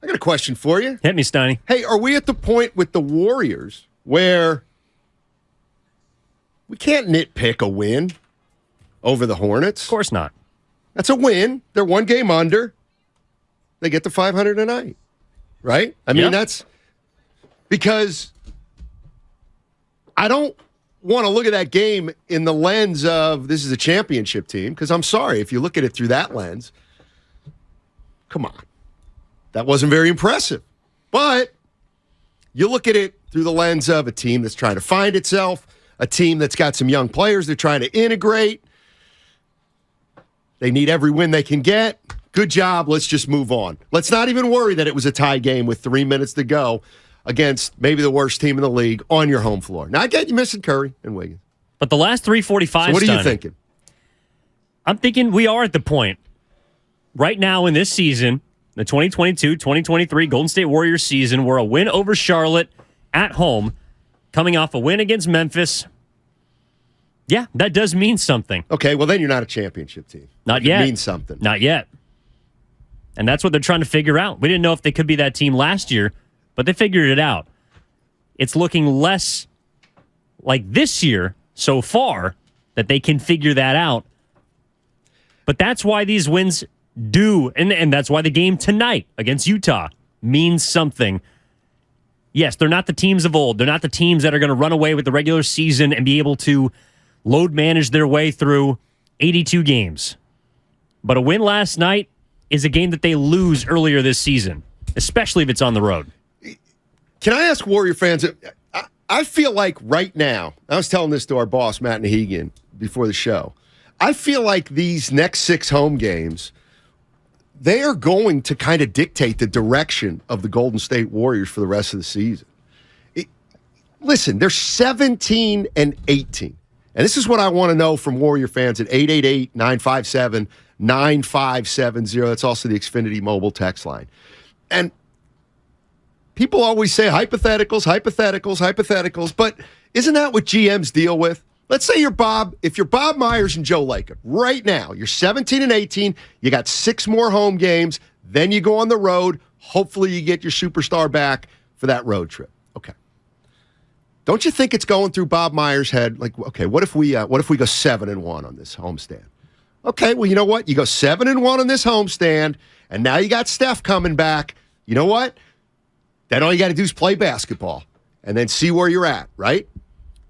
I got a question for you. Hit me, Steiny. Hey, are we at the point with the Warriors where we can't nitpick a win over the Hornets? Of course not. That's a win. They're one game under. They get to 500 a night, right? I mean, that's because I don't want to look at that game in the lens of this is a championship team, because I'm sorry, if you look at it through that lens, come on. That wasn't very impressive. But you look at it through the lens of a team that's trying to find itself, a team that's got some young players they're trying to integrate. They need every win they can get. Good job. Let's just move on. Let's not even worry that it was a tie game with 3 minutes to go against maybe the worst team in the league on your home floor. Now, I get you missing Curry and Wiggins. But the last 3:45. So what are you thinking? I'm thinking we are at the point right now in this season, the 2022-2023 Golden State Warriors season, where a win over Charlotte at home, coming off a win against Memphis, yeah, that does mean something. Okay, well, then you're not a championship team. Not yet. It means something. Not yet. And that's what they're trying to figure out. We didn't know if they could be that team last year, but they figured it out. It's looking less like this year so far that they can figure that out. But that's why these wins do, and that's why the game tonight against Utah means something. Yes, they're not the teams of old. They're not the teams that are going to run away with the regular season and be able to load manage their way through 82 games. But a win last night is a game that they lose earlier this season, especially if it's on the road. Can I ask Warrior fans, I feel like right now, I was telling this to our boss, Matt Nahegan, before the show, I feel like these next 6 home games, they are going to kind of dictate the direction of the Golden State Warriors for the rest of the season. Listen, they're 17 and 18. And this is what I want to know from Warrior fans at 888-957-9570. That's also the Xfinity mobile text line. And people always say hypotheticals, but isn't that what GMs deal with? Let's say if you're Bob Myers and Joe Lacob, right now, you're 17 and 18, you got 6 more home games, then you go on the road, hopefully you get your superstar back for that road trip. Okay. Don't you think it's going through Bob Myers' head, like, okay, what if we go 7-1 on this homestand? Okay, well, you know what? You go 7-1 on this homestand, and now you got Steph coming back. You know what? Then all you got to do is play basketball and then see where you're at, right?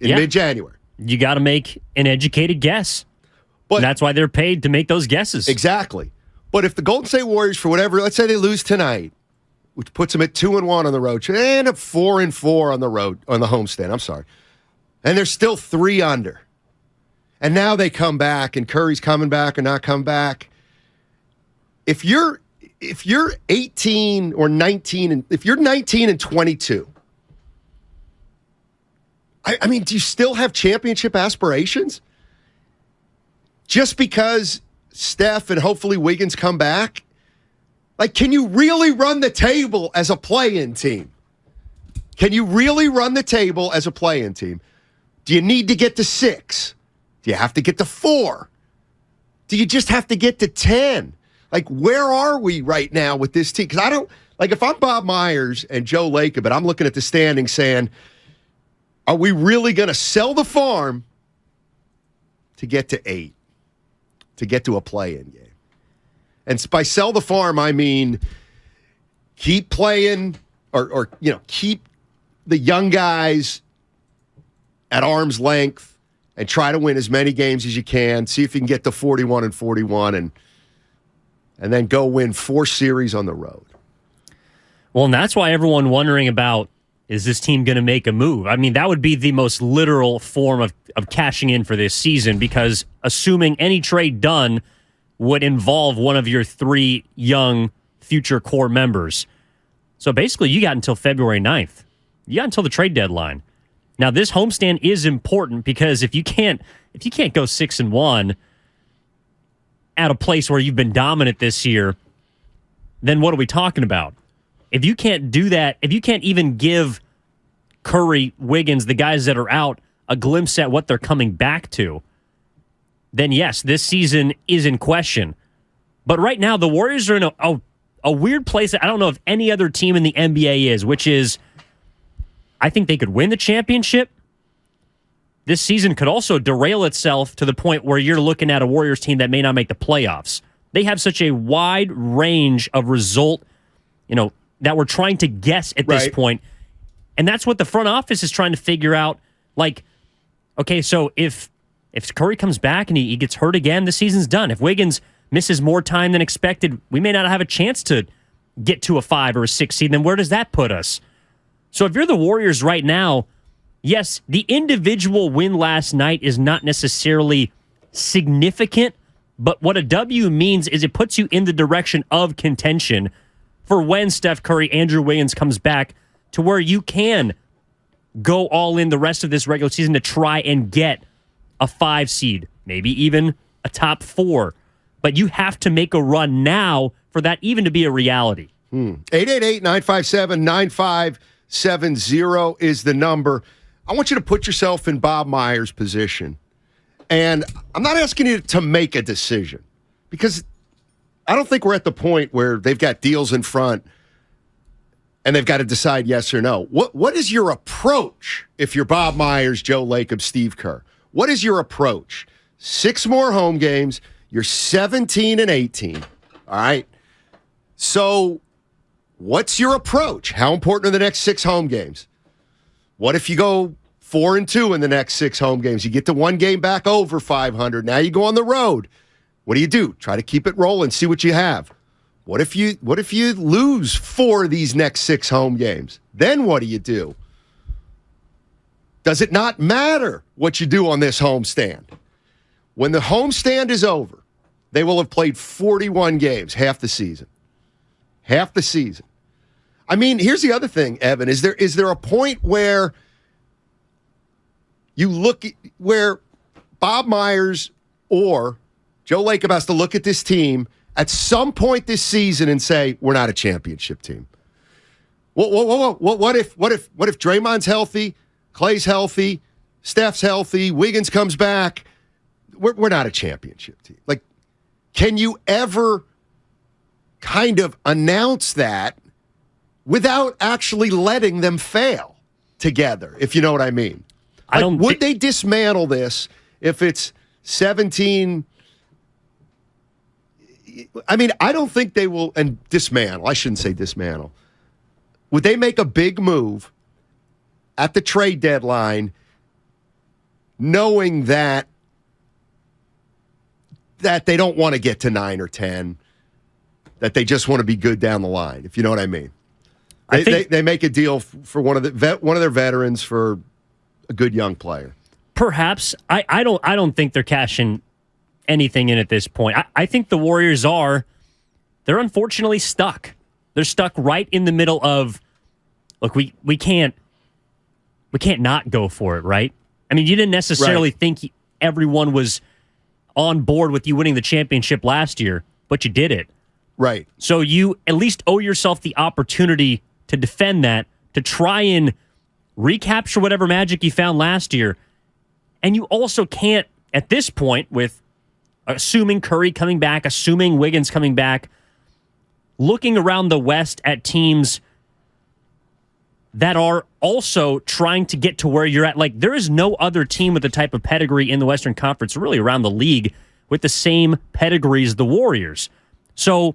In mid-January. You got to make an educated guess. But that's why they're paid to make those guesses. Exactly. But if the Golden State Warriors, for whatever, let's say they lose tonight, which puts them at 2-1 on the road, they end up 4-4 on the road, on the homestand. I'm sorry. And they're still 3 under. And now they come back, and Curry's coming back or not come back. If you're 18 or 19, and if you're 19 and 22, I mean, do you still have championship aspirations? Just because Steph and hopefully Wiggins come back? Like, can you really run the table as a play-in team? Can you really run the table as a play-in team? Do you need to get to 6? Do you have to get to 4? Do you just have to get to 10? Like, where are we right now with this team? Because I don't, like, if I'm Bob Myers and Joe Lacob, but I'm looking at the standings saying, are we really going to sell the farm to get to 8, to get to a play-in game? And by sell the farm, I mean keep playing or keep the young guys at arm's length and try to win as many games as you can. See if you can get to 41-41 and then go win 4 series on the road. Well, and that's why everyone wondering about, is this team going to make a move? I mean, that would be the most literal form of cashing in for this season, because assuming any trade done would involve one of your 3 young future core members. So basically, you got until February 9th. You got until the trade deadline. Now, this homestand is important because if you can't go 6-1 at a place where you've been dominant this year, then what are we talking about? If you can't do that, if you can't even give Curry, Wiggins, the guys that are out, a glimpse at what they're coming back to, then yes, this season is in question. But right now, the Warriors are in a a weird place that I don't know if any other team in the NBA is, which is I think they could win the championship. This season could also derail itself to the point where you're looking at a Warriors team that may not make the playoffs. They have such a wide range of result, that we're trying to guess at this point. And that's what the front office is trying to figure out. Like, okay, so if Curry comes back and he gets hurt again, the season's done. If Wiggins misses more time than expected, we may not have a chance to get to a 5 or a 6 seed. Then where does that put us? So if you're the Warriors right now, yes, the individual win last night is not necessarily significant, but what a W means is it puts you in the direction of contention for when Steph Curry, Andrew Wiggins comes back to where you can go all in the rest of this regular season to try and get a 5 seed, maybe even a top 4. But you have to make a run now for that even to be a reality. 888-957-9570 is the number. I want you to put yourself in Bob Myers' position. And I'm not asking you to make a decision because I don't think we're at the point where they've got deals in front and they've got to decide yes or no. What is your approach if you're Bob Myers, Joe Lacob, Steve Kerr? What is your approach? 6 more home games. You're 17 and 18. All right. So what's your approach? How important are the next 6 home games? What if you go 4-2 in the next 6 home games? You get to 1 game back over 500. Now you go on the road. What do you do? Try to keep it rolling, see what you have. What if you lose 4 of these next 6 home games? Then what do you do? Does it not matter what you do on this homestand? When the homestand is over, they will have played 41 games, half the season. Half the season. I mean, here's the other thing, Evan. Is there a point where you look at where Bob Myers or Joe Lacob has to look at this team at some point this season and say, we're not a championship team? What if Draymond's healthy, Clay's healthy, Steph's healthy, Wiggins comes back? We're not a championship team. Like, can you ever kind of announce that without actually letting them fail together, if you know what I mean? Would they dismantle this if it's 17? I mean, I don't think they will, and dismantle. I shouldn't say dismantle. Would they make a big move at the trade deadline knowing that they don't want to get to 9 or 10, that they just want to be good down the line, if you know what I mean? They make a deal for one of their veterans for a good young player. Perhaps. I don't think they're cashing anything in at this point. I think the Warriors they're unfortunately stuck. They're stuck right in the middle of, look, we can't not go for it, right? I mean, you didn't necessarily think everyone was on board with you winning the championship last year, but you did it. Right. So you at least owe yourself the opportunity to defend that, to try and recapture whatever magic you found last year. And you also can't, at this point, with assuming Curry coming back, assuming Wiggins coming back, looking around the West at teams that are also trying to get to where you're at. Like, there is no other team with the type of pedigree in the Western Conference, really around the league, with the same pedigree as the Warriors. So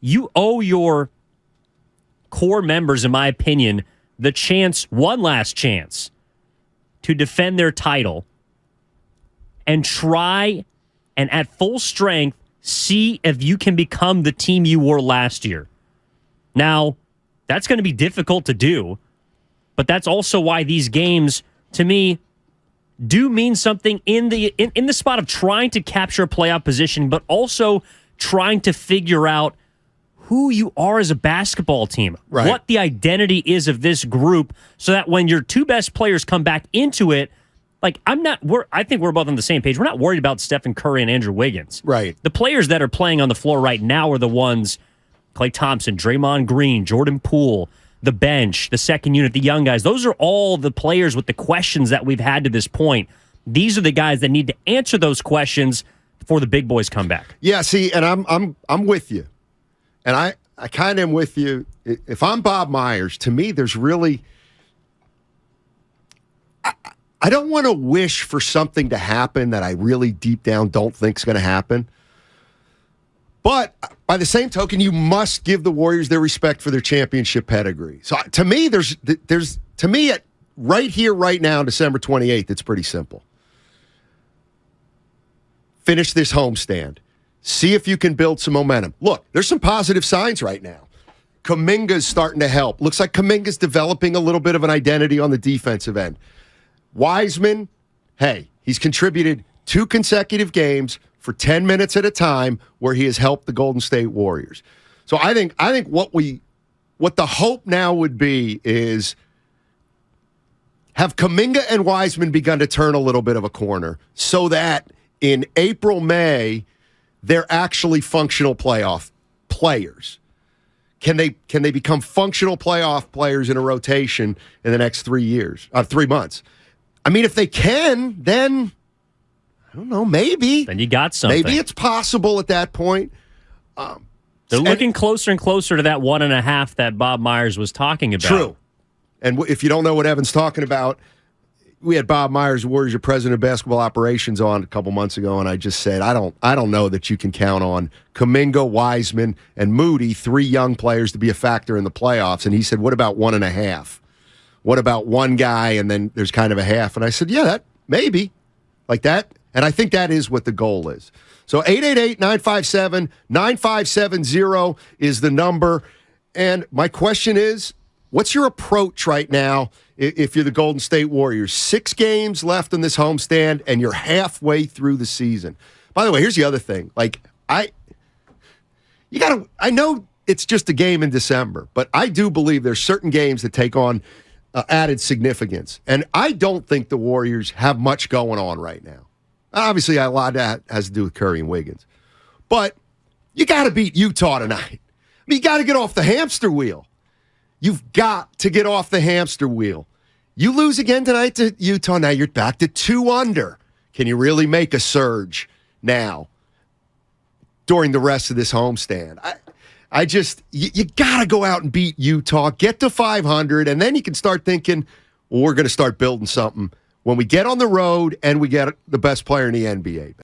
you owe your core members, in my opinion, one last chance to defend their title and try and at full strength see if you can become the team you were last year. Now, that's going to be difficult to do, but that's also why these games, to me, do mean something in the spot of trying to capture a playoff position, but also trying to figure out who you are as a basketball team, right, what the identity is of this group, so that when your 2 best players come back into it, like I think we're both on the same page. We're not worried about Stephen Curry and Andrew Wiggins. Right. The players that are playing on the floor right now are the ones, Klay Thompson, Draymond Green, Jordan Poole, the bench, the second unit, the young guys. Those are all the players with the questions that we've had to this point. These are the guys that need to answer those questions before the big boys come back. Yeah, see, and I'm with you. And I kind of am with you. If I'm Bob Myers, to me, there's really... I don't want to wish for something to happen that I really deep down don't think is going to happen. But by the same token, you must give the Warriors their respect for their championship pedigree. So to me, right here, right now, December 28th, it's pretty simple. Finish this homestand. See if you can build some momentum. Look, there's some positive signs right now. Kuminga's starting to help. Looks like Kuminga's developing a little bit of an identity on the defensive end. Wiseman, hey, he's contributed 2 consecutive games for 10 minutes at a time where he has helped the Golden State Warriors. So I think what the hope now would be is have Kuminga and Wiseman begun to turn a little bit of a corner so that in April, May, they're actually functional playoff players. Can they become functional playoff players in a rotation in the next 3 months? I mean, if they can, then, I don't know, maybe. Then you got something. Maybe it's possible at that point. They're looking closer and closer to that 1.5 that Bob Myers was talking about. True. And if you don't know what Evan's talking about, we had Bob Myers, Warriors president of basketball operations, on a couple months ago, and I just said, I don't know that you can count on Kuminga, Wiseman, and Moody, 3 young players, to be a factor in the playoffs. And he said, what about 1.5? What about one guy and then there's kind of a half? And I said, yeah, that maybe like that. And I think that is what the goal is. So 888-957-9570 is the number. And my question is, what's your approach right now if you're the Golden State Warriors? 6 games left in this homestand and you're halfway through the season. By the way, here's the other thing. I know it's just a game in December, but I do believe there's certain games that take on added significance. And I don't think the Warriors have much going on right now. Obviously, a lot of that has to do with Curry and Wiggins. But you got to beat Utah tonight. I mean, you got to get off the hamster wheel. You've got to get off the hamster wheel. You lose again tonight to Utah, now you're back to 2 under. Can you really make a surge now during the rest of this homestand? You got to go out and beat Utah, get to 500, and then you can start thinking, well, we're going to start building something when we get on the road and we get the best player in the NBA.